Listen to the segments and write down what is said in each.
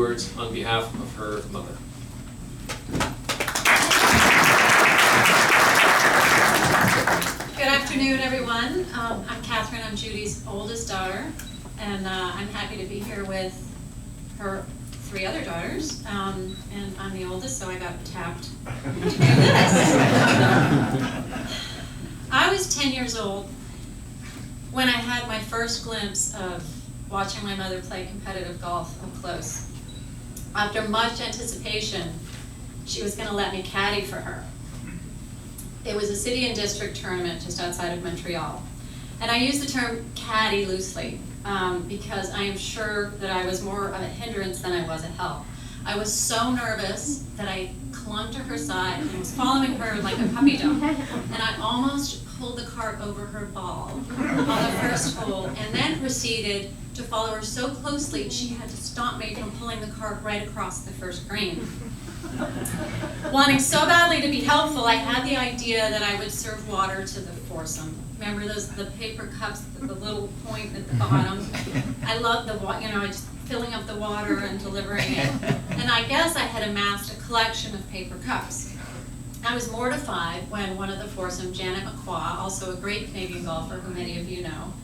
Words on behalf of her mother. Good afternoon, everyone. I'm Katherine. I'm Judy's oldest daughter, and I'm happy to be here with her three other daughters. And I'm the oldest, so I got tapped to do this. I was 10 years old when I had my first glimpse of watching my mother play competitive golf up close. After much anticipation, she was going to let me caddy for her. It was a city and district tournament just outside of Montreal. And I use the term caddy loosely because I am sure that I was more of a hindrance than I was a help. I was so nervous that I clung to her side and was following her like a puppy dog. And I almost pulled the cart over her ball on the first hole, and then proceeded to follow her so closely she had to stop me from pulling the cart right across the first green. Wanting so badly to be helpful, I had the idea that I would serve water to the foursome. Remember the paper cups with the little point at the bottom? I love the water, just filling up the water and delivering it. And I guess I had amassed a collection of paper cups. I was mortified when one of the foursome, Janet McQuaw, also a great Canadian golfer who many of you know,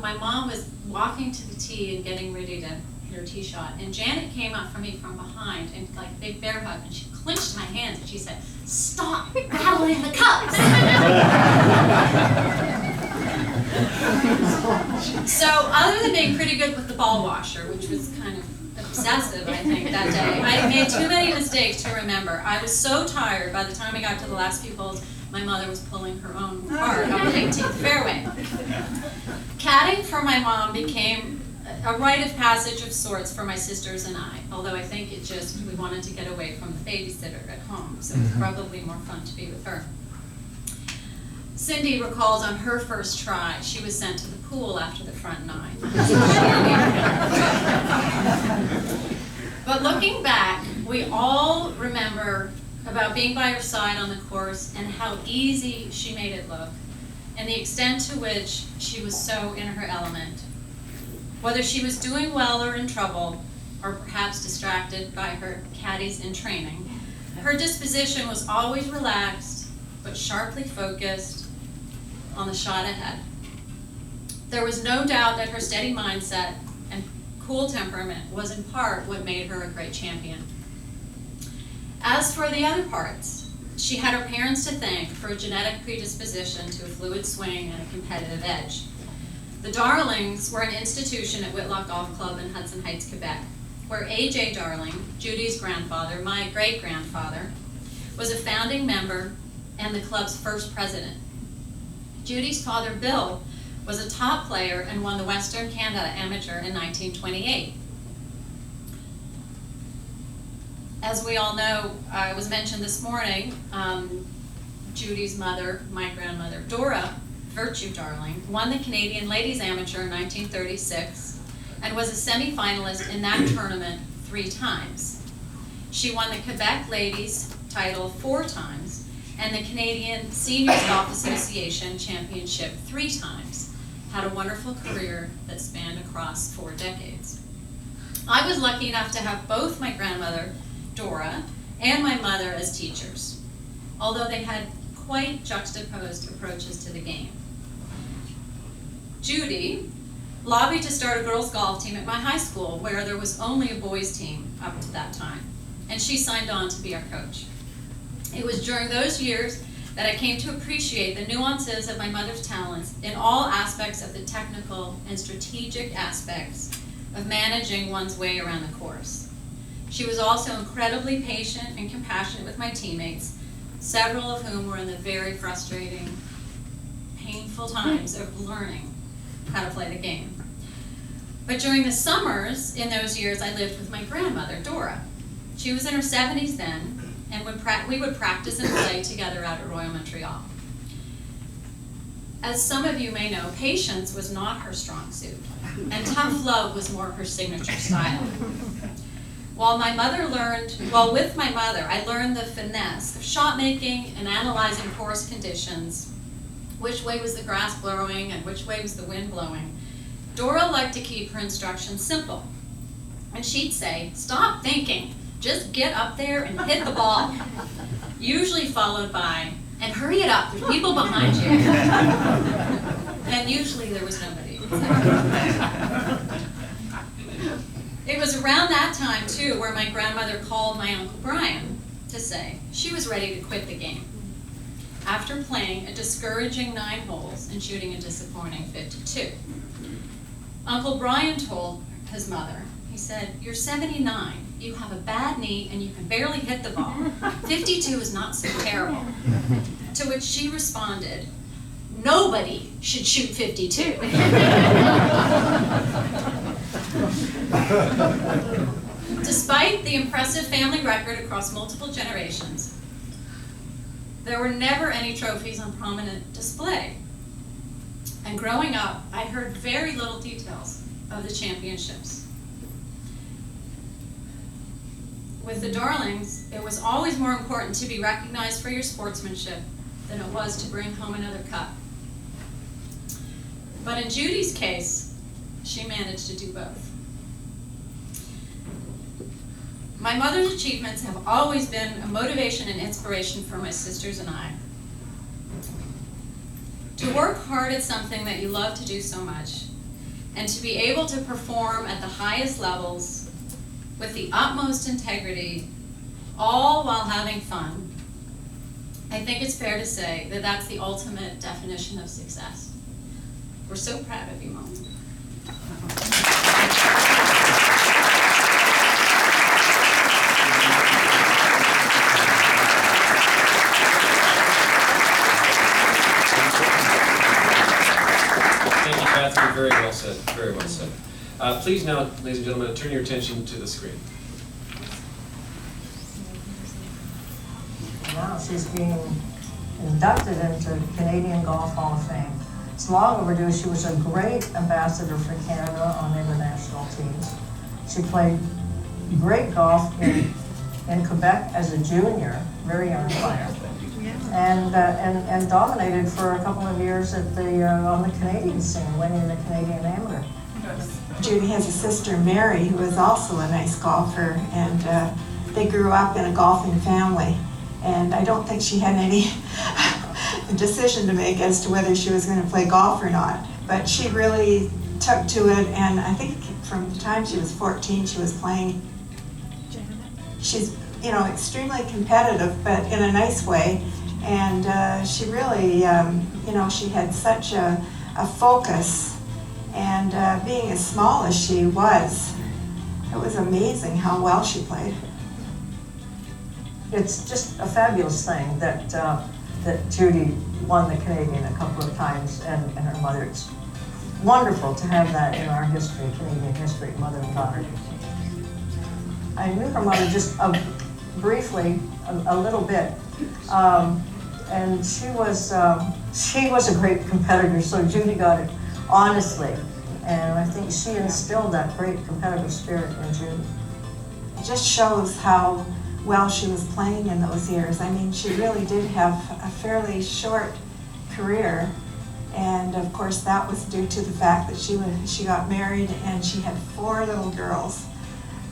my mom was walking to the tee and getting ready to hit her tee shot, and Janet came up for me from behind and like big bear hug, and she clenched my hands and she said, "Stop rattling the cups." So other than being pretty good with the ball washer, which was kind of obsessive, I think, that day, I made too many mistakes to remember. I was so tired by the time I got to the last few holes, my mother was pulling her own cart on the 18th fairway. Caddying for my mom became a rite of passage of sorts for my sisters and I, although I think we wanted to get away from the babysitter at home, so it was probably more fun to be with her. Cindy recalls on her first try, she was sent to the pool after the front nine. But looking back, we all remember about being by her side on the course and how easy she made it look, and the extent to which she was so in her element. Whether she was doing well or in trouble, or perhaps distracted by her caddies in training, her disposition was always relaxed, but sharply focused on the shot ahead. There was no doubt that her steady mindset and cool temperament was in part what made her a great champion. As for the other parts, she had her parents to thank for a genetic predisposition to a fluid swing and a competitive edge. The Darlings were an institution at Whitlock Golf Club in Hudson Heights, Quebec, where A.J. Darling, Judy's grandfather, my great-grandfather, was a founding member and the club's first president. Judy's father, Bill, was a top player and won the Western Canada Amateur in 1928. As we all know, it was mentioned this morning, Judy's mother, my grandmother, Dora Virtue Darling, won the Canadian Ladies Amateur in 1936 and was a semi-finalist in that tournament 3 times. She won the Quebec Ladies title 4 times and the Canadian Seniors Golf Association Championship 3 times. Had a wonderful career that spanned across 4 decades. I was lucky enough to have both my grandmother, Dora, and my mother as teachers, although they had quite juxtaposed approaches to the game. Judy lobbied to start a girls' golf team at my high school, where there was only a boys' team up to that time, and she signed on to be our coach. It was during those years that I came to appreciate the nuances of my mother's talents in all aspects of the technical and strategic aspects of managing one's way around the course. She was also incredibly patient and compassionate with my teammates, several of whom were in the very frustrating, painful times of learning how to play the game. But during the summers in those years, I lived with my grandmother, Dora. She was in her 70s then, and we would practice and play together out at Royal Montreal. As some of you may know, patience was not her strong suit, and tough love was more her signature style. With my mother, I learned the finesse of shot making and analyzing course conditions, which way was the grass blowing and which way was the wind blowing. Dora liked to keep her instructions simple. And she'd say, "Stop thinking, just get up there and hit the ball." Usually followed by, "And hurry it up, there's people behind you." And usually there was nobody. It was around that time too where my grandmother called my Uncle Brian to say she was ready to quit the game after playing a discouraging 9 holes and shooting a disappointing 52. Uncle Brian told his mother, he said, "You're 79, you have a bad knee, and you can barely hit the ball. 52 is not so terrible." To which she responded, "Nobody should shoot 52. Despite the impressive family record across multiple generations, there were never any trophies on prominent display. And growing up, I heard very little details of the championships. With the Darlings, it was always more important to be recognized for your sportsmanship than it was to bring home another cup. But in Judy's case, she managed to do both. My mother's achievements have always been a motivation and inspiration for my sisters and I. To work hard at something that you love to do so much, and to be able to perform at the highest levels with the utmost integrity, all while having fun, I think it's fair to say that that's the ultimate definition of success. We're so proud of you, Mom. Thank you, Katherine. Very well said. Very well said. Please now, ladies and gentlemen, turn your attention to the screen. Now she's being inducted into Canadian Golf Hall of Fame. It's long overdue. She was a great ambassador for Canada on international teams. She played great golf in Quebec as a junior, very young player, and dominated for a couple of years at on the Canadian scene, winning the Canadian Amateur. Judy has a sister, Mary, who is also a nice golfer, and they grew up in a golfing family. And I don't think she had any decision to make as to whether she was going to play golf or not. But she really took to it, and I think from the time she was 14, she was playing. She's, extremely competitive, but in a nice way. And she really, she had such a focus. And being as small as she was, it was amazing how well she played. It's just a fabulous thing that Judy won the Canadian a couple of times, and her mother. It's wonderful to have that in our history, Canadian history, mother and daughter. I knew her mother just briefly, a little bit, and she was a great competitor. So Judy got it honestly, and I think she instilled that great competitive spirit in Judy. It just shows how well she was playing in those years. I mean, she really did have a fairly short career, and of course that was due to the fact that she got married and she had 4 little girls,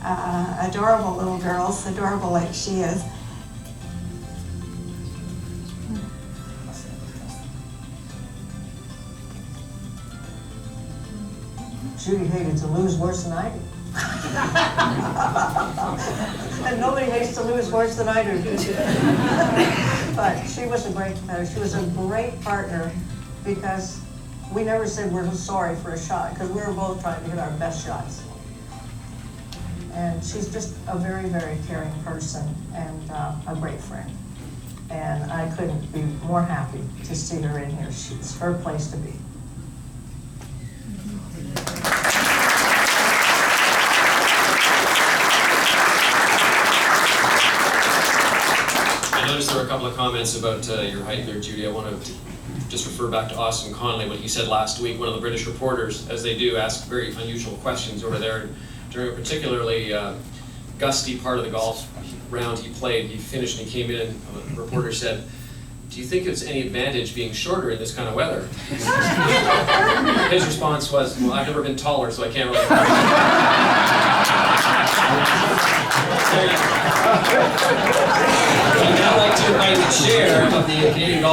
adorable little girls, adorable like she is. Judy hated to lose worse than I do. And nobody hates to lose worse than I do. But she was a great competitor. She was a great partner because we never said we're sorry for a shot, because we were both trying to hit our best shots. And she's just a very, very caring person and a great friend. And I couldn't be more happy to see her in here. It's her place to be. I noticed there were a couple of comments about your height there, Judy. I want to just refer back to Austin Conley, what he said last week. One of the British reporters, as they do, ask very unusual questions over there. And during a particularly gusty part of the golf round he played, he finished and he came in, the reporter said, "Do you think it's any advantage being shorter in this kind of weather?" His response was, "Well, I've never been taller, so I can't really..." I'd now like to invite the chair of the Canadian Golf